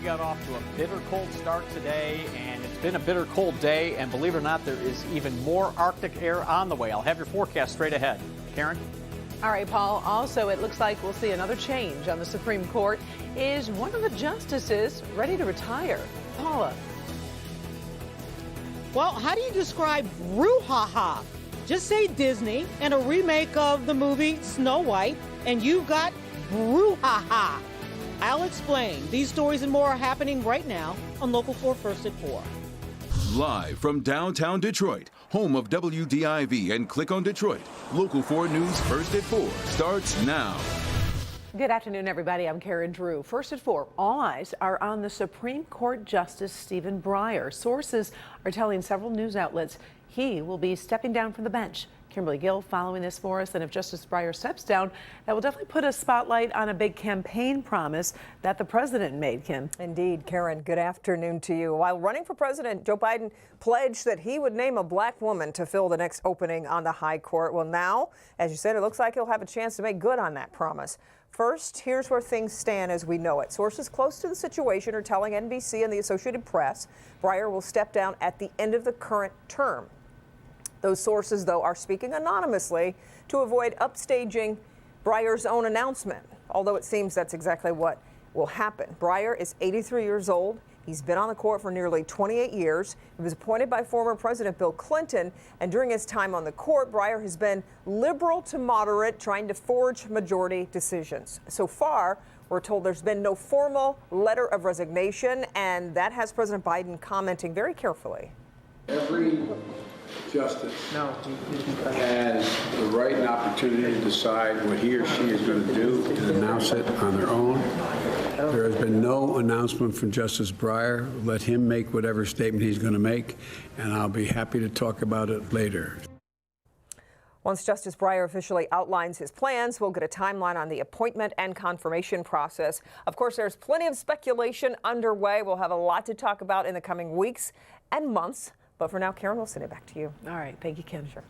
We got off to a bitter cold start today, and it's been a bitter cold day, and believe it or not, there is even more Arctic air on the way. I'll have your forecast straight ahead. Karen? All right, Paul. Also, it looks like we'll see another change on the Supreme Court. Is one of the justices ready to retire? Paula? Well, how do you describe brouhaha? Just say Disney and a remake of the movie Snow White, and you've got brouhaha. I'll explain. These stories and more are happening right now on Local 4 First at 4. Live from downtown Detroit, home of WDIV and Click on Detroit, Local 4 News First at 4 starts now. Good afternoon, everybody. I'm Karen Drew. First at 4, all eyes are on the Supreme Court Justice Stephen Breyer. Sources are telling several news outlets he will be stepping down from the bench. Kimberly Gill following this for us. And if Justice Breyer steps down, that will definitely put a spotlight on a big campaign promise that the president made, Kim. Indeed, Karen, good afternoon to you. While running for president, Joe Biden pledged that he would name a black woman to fill the next opening on the high court. Well, now, as you said, it looks like he'll have a chance to make good on that promise. First, here's where things stand as we know it. Sources close to the situation are telling NBC and the Associated Press Breyer will step down at the end of the current term. Those sources, though, are speaking anonymously to avoid upstaging Breyer's own announcement, although it seems that's exactly what will happen. Breyer is 83 years old. He's been on the court for nearly 28 years. He was appointed by former President Bill Clinton, and during his time on the court, Breyer has been liberal to moderate, trying to forge majority decisions. So far, we're told there's been no formal letter of resignation, and that has President Biden commenting very carefully. Every justice has the right and opportunity to decide what he or she is going to do and announce it on their own. There has been no announcement from Justice Breyer. Let him make whatever statement he's going to make, and I'll be happy to talk about it later. Once Justice Breyer officially outlines his plans, we'll get a timeline on the appointment and confirmation process. Of course, there's plenty of speculation underway. We'll have a lot to talk about in the coming weeks and months. But for now, Karen, we'll send it back to you. All right. Thank you, Kim. Sure.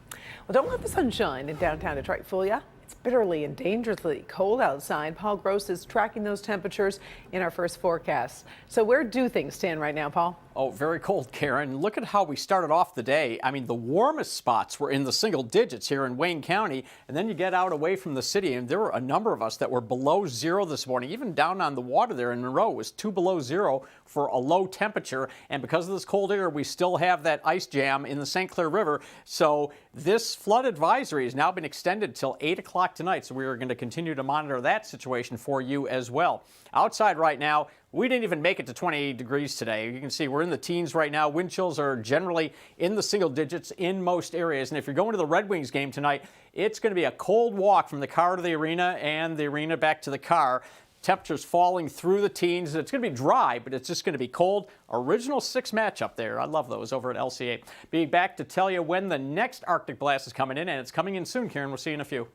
Well, don't let the sunshine in downtown Detroit fool ya. It's bitterly and dangerously cold outside. Paul Gross is tracking those temperatures in our first forecast. So where do things stand right now, Paul? Oh, very cold, Karen. Look at how we started off the day. I mean, the warmest spots were in the single digits here in Wayne County, and then you get out away from the city, and there were a number of us that were below zero this morning. Even down on the water there in Monroe was 2 below zero for a low temperature, and because of this cold air, we still have that ice jam in the St. Clair River. So this flood advisory has now been extended till 8 o'clock tonight, so we are going to continue to monitor that situation for you as well. Outside right now, we didn't even make it to 28 degrees today. You can see we're in the teens right now. Wind chills are generally in the single digits in most areas. And if you're going to the Red Wings game tonight, it's going to be a cold walk from the car to the arena and the arena back to the car. Temperatures falling through the teens. It's going to be dry, but it's just going to be cold. Original 6 matchup there. I love those over at LCA. Be back to tell you when the next Arctic blast is coming in, and it's coming in soon, Karen. We'll see you in a few.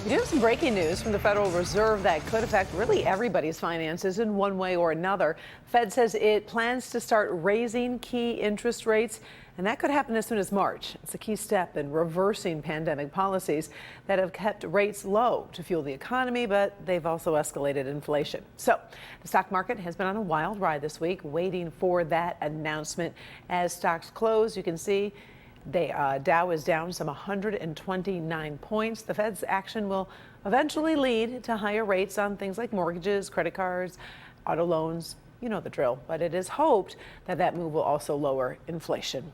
We do have some breaking news from the Federal Reserve that could affect really everybody's finances in one way or another. Fed says it plans to start raising key interest rates, and that could happen as soon as March. It's a key step in reversing pandemic policies that have kept rates low to fuel the economy, but they've also escalated inflation. So the stock market has been on a wild ride this week, waiting for that announcement. As stocks close, you can see Dow is down some 129 points. The Fed's action will eventually lead to higher rates on things like mortgages, credit cards, auto loans. You know the drill. But it is hoped that that move will also lower inflation.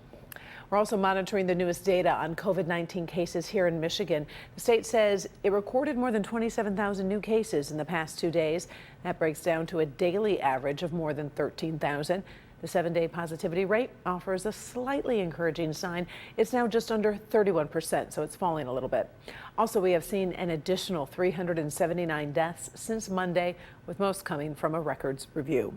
We're also monitoring the newest data on COVID-19 cases here in Michigan. The state says it recorded more than 27,000 new cases in the past 2 days. That breaks down to a daily average of more than 13,000. The 7-day positivity rate offers a slightly encouraging sign. It's now just under 31%, so it's falling a little bit. Also, we have seen an additional 379 deaths since Monday, with most coming from a records review.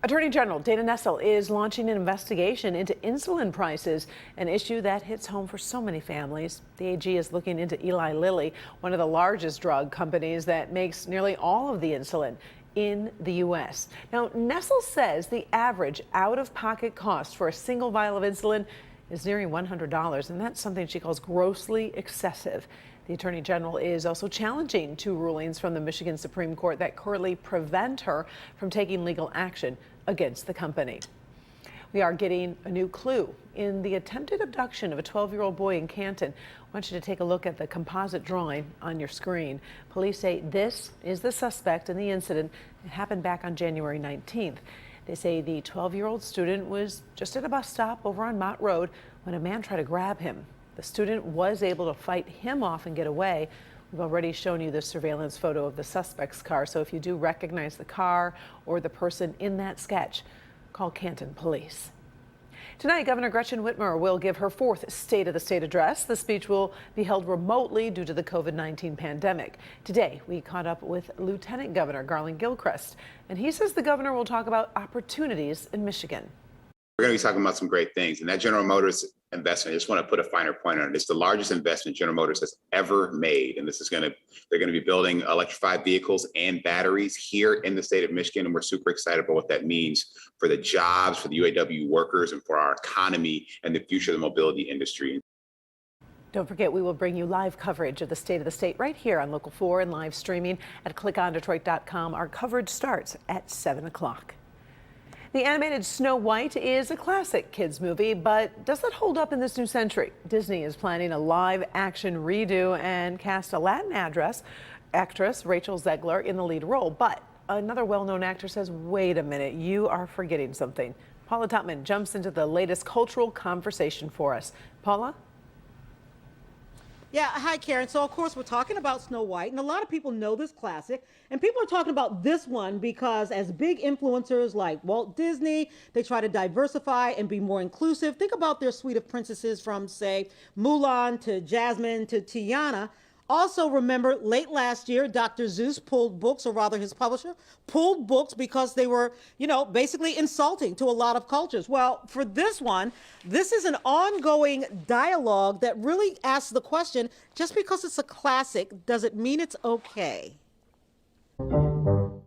Attorney General Dana Nessel is launching an investigation into insulin prices, an issue that hits home for so many families. The AG is looking into Eli Lilly, one of the largest drug companies that makes nearly all of the insulin in the U.S. Now, Nessel says the average out-of-pocket cost for a single vial of insulin is nearing $100, and that's something she calls grossly excessive. The Attorney General is also challenging 2 rulings from the Michigan Supreme Court that currently prevent her from taking legal action against the company. We are getting a new clue in the attempted abduction of a 12-year-old boy in Canton. I want you to take a look at the composite drawing on your screen. Police say this is the suspect in the incident. It happened back on January 19th. They say the 12-year-old student was just at a bus stop over on Mott Road when a man tried to grab him. The student was able to fight him off and get away. We've already shown you the surveillance photo of the suspect's car, so if you do recognize the car or the person in that sketch, call Canton Police. Tonight, Governor Gretchen Whitmer will give her 4th State of the State address. The speech will be held remotely due to the COVID-19 pandemic. Today, we caught up with Lieutenant Governor Garland Gilchrist, and he says the governor will talk about opportunities in Michigan. We're going to be talking about some great things, and that General Motors investment, I just want to put a finer point on it. It's the largest investment General Motors has ever made, and they're going to be building electrified vehicles and batteries here in the state of Michigan, and we're super excited about what that means for the jobs, for the UAW workers, and for our economy and the future of the mobility industry. Don't forget, we will bring you live coverage of the State of the State right here on Local 4 and live streaming at clickondetroit.com. Our coverage starts at 7 o'clock. The animated Snow White is a classic kids movie, but does that hold up in this new century? Disney is planning a live-action redo and cast a Latin actress Rachel Zegler in the lead role. But another well-known actor says, wait a minute, you are forgetting something. Paula Tutman jumps into the latest cultural conversation for us. Paula? Yeah, hi, Karen. So, of course, we're talking about Snow White, and a lot of people know this classic. And people are talking about this one because as big influencers like Walt Disney, they try to diversify and be more inclusive. Think about their suite of princesses from, say, Mulan to Jasmine to Tiana. Also, remember, late last year, Dr. Seuss pulled books, or rather his publisher, pulled books because they were, basically insulting to a lot of cultures. Well, for this one, this is an ongoing dialogue that really asks the question, just because it's a classic, does it mean it's okay?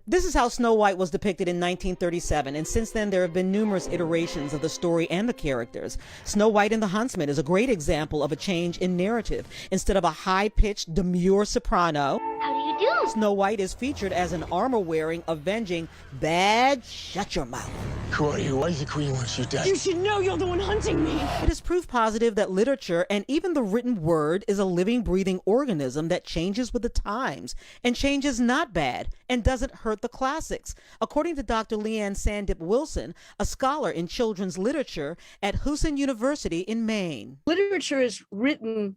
This is how Snow White was depicted in 1937, and since then there have been numerous iterations of the story and the characters. Snow White and the Huntsman is a great example of a change in narrative. Instead of a high-pitched, demure soprano, how do you do? Snow White is featured as an armor-wearing, avenging, bad, shut your mouth. Who are you? Why does the queen want you dead? You should know you're the one hunting me. It is proof positive that literature and even the written word is a living, breathing organism that changes with the times, and change is not bad and doesn't hurt the classics. According to Dr. Leanne Sandip Wilson, a scholar in children's literature at Houston University in Maine. Literature is written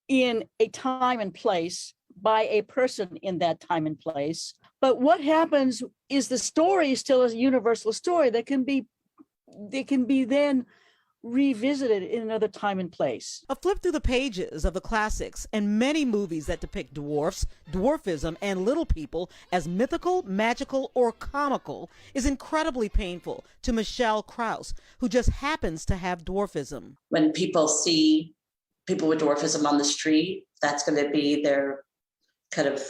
in a time and place by a person in that time and place. But what happens is the story is still a universal story that can be then revisited in another time and place. A flip through the pages of the classics and many movies that depict dwarfs, dwarfism, and little people as mythical, magical, or comical is incredibly painful to Michelle Krause, who just happens to have dwarfism. When people see people with dwarfism on the street, that's going to be their kind of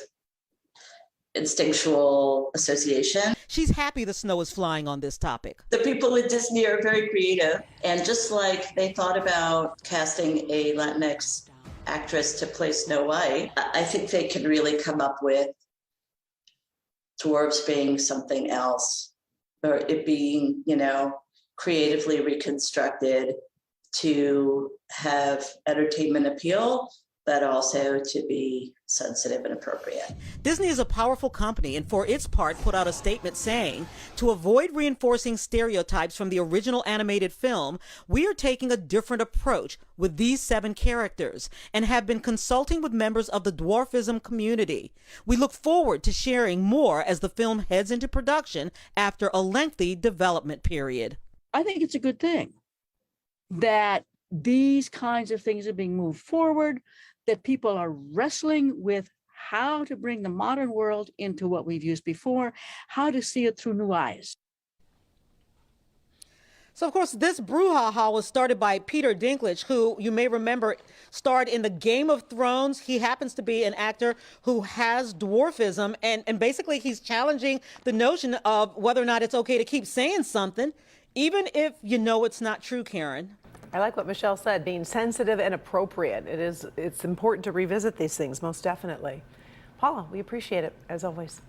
instinctual association. She's happy the snow is flying on this topic. The people at Disney are very creative, and just like they thought about casting a Latinx actress to play Snow White, I think they can really come up with dwarves being something else, or it being, creatively reconstructed to have entertainment appeal, but also to be sensitive and appropriate. Disney is a powerful company and for its part put out a statement saying, to avoid reinforcing stereotypes from the original animated film, we are taking a different approach with these 7 characters and have been consulting with members of the dwarfism community. We look forward to sharing more as the film heads into production after a lengthy development period. I think it's a good thing that these kinds of things are being moved forward, that people are wrestling with how to bring the modern world into what we've used before, how to see it through new eyes. So, of course, this brouhaha was started by Peter Dinklage, who you may remember starred in the Game of Thrones. He happens to be an actor who has dwarfism, and basically he's challenging the notion of whether or not it's okay to keep saying something, even if you know it's not true, Karen. I like what Michelle said, being sensitive and appropriate. It's important to revisit these things, most definitely. Paula, we appreciate it, as always.